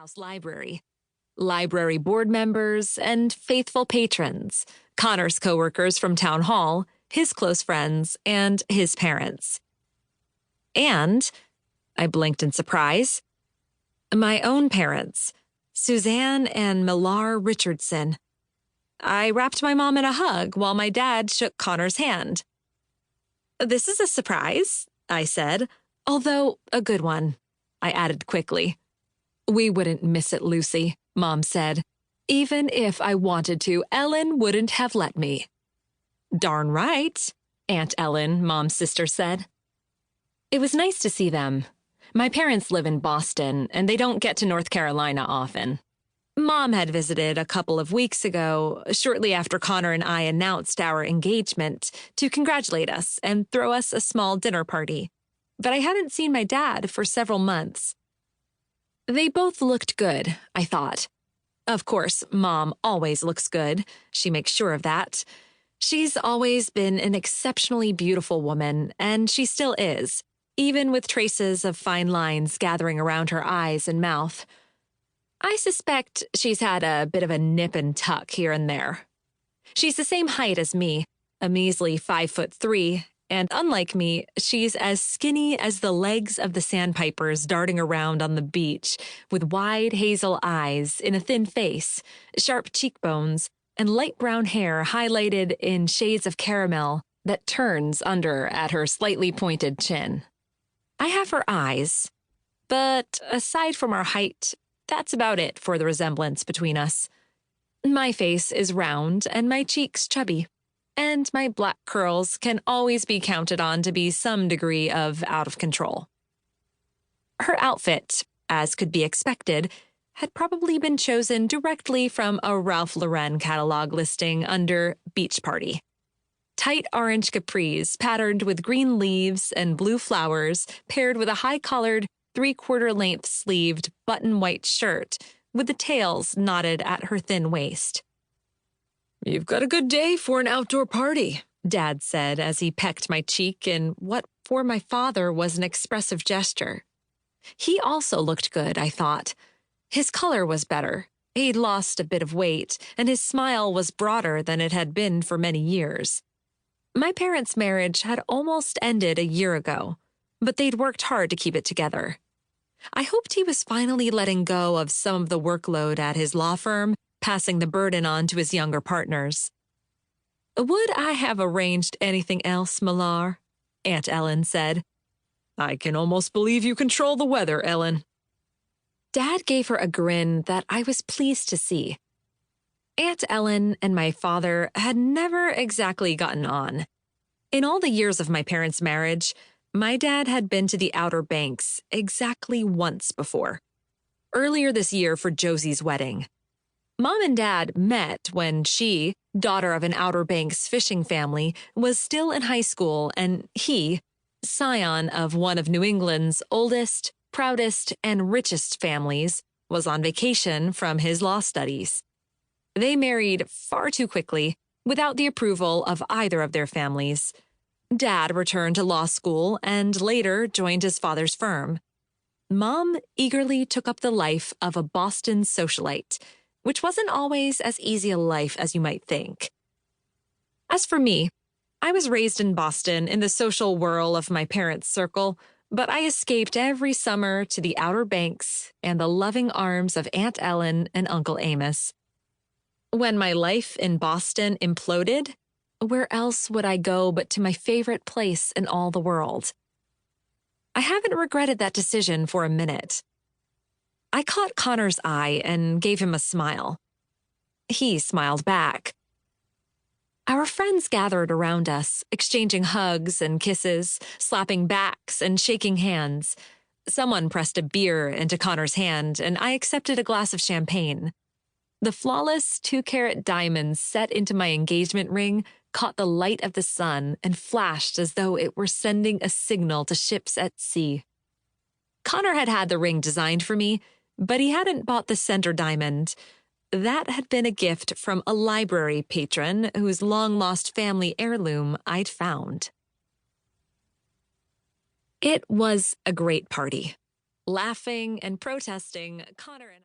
Lighthouse Library. Library board members and faithful patrons, Connor's coworkers from town hall, his close friends, and his parents. And, I blinked in surprise, my own parents, Suzanne and Millar Richardson. I wrapped my mom in a hug while my dad shook Connor's hand. "This is a surprise," I said, "although a good one," I added quickly. "We wouldn't miss it, Lucy," Mom said. "Even if I wanted to, Ellen wouldn't have let me." "Darn right," Aunt Ellen, Mom's sister, said. It was nice to see them. My parents live in Boston, and they don't get to North Carolina often. Mom had visited a couple of weeks ago, shortly after Connor and I announced our engagement, to congratulate us and throw us a small dinner party. But I hadn't seen my dad for several months. They both looked good, I thought. Of course, Mom always looks good. She makes sure of that. She's always been an exceptionally beautiful woman, and she still is, even with traces of fine lines gathering around her eyes and mouth. I suspect she's had a bit of a nip and tuck here and there. She's the same height as me, a measly 5'3", and unlike me, she's as skinny as the legs of the sandpipers darting around on the beach, with wide hazel eyes in a thin face, sharp cheekbones, and light brown hair highlighted in shades of caramel that turns under at her slightly pointed chin. I have her eyes, but aside from our height, that's about it for the resemblance between us. My face is round and my cheeks chubby, and my black curls can always be counted on to be some degree of out of control. Her outfit, as could be expected, had probably been chosen directly from a Ralph Lauren catalog listing under Beach Party. Tight orange capris patterned with green leaves and blue flowers paired with a high-collared, three-quarter-length sleeved button-white shirt with the tails knotted at her thin waist. "You've got a good day for an outdoor party," Dad said as he pecked my cheek in what for my father was an expressive gesture. He also looked good, I thought. His color was better. He'd lost a bit of weight, and his smile was broader than it had been for many years. My parents' marriage had almost ended a year ago, but they'd worked hard to keep it together. I hoped he was finally letting go of some of the workload at his law firm, passing the burden on to his younger partners. "Would I have arranged anything else, Millar?" Aunt Ellen said. "I can almost believe you control the weather, Ellen." Dad gave her a grin that I was pleased to see. Aunt Ellen and my father had never exactly gotten on. In all the years of my parents' marriage, my dad had been to the Outer Banks exactly once before. Earlier this year for Josie's wedding. Mom and Dad met when she, daughter of an Outer Banks fishing family, was still in high school, and he, scion of one of New England's oldest, proudest, and richest families, was on vacation from his law studies. They married far too quickly, without the approval of either of their families. Dad returned to law school and later joined his father's firm. Mom eagerly took up the life of a Boston socialite, which wasn't always as easy a life as you might think. As for me, I was raised in Boston in the social whirl of my parents' circle, but I escaped every summer to the Outer Banks and the loving arms of Aunt Ellen and Uncle Amos. When my life in Boston imploded, where else would I go but to my favorite place in all the world? I haven't regretted that decision for a minute. I caught Connor's eye and gave him a smile. He smiled back. Our friends gathered around us, exchanging hugs and kisses, slapping backs and shaking hands. Someone pressed a beer into Connor's hand, and I accepted a glass of champagne. The flawless 2-carat diamonds set into my engagement ring caught the light of the sun and flashed as though it were sending a signal to ships at sea. Connor had had the ring designed for me, but he hadn't bought the center diamond. That had been a gift from a library patron whose long-lost family heirloom I'd found. It was a great party. Laughing and protesting, Connor and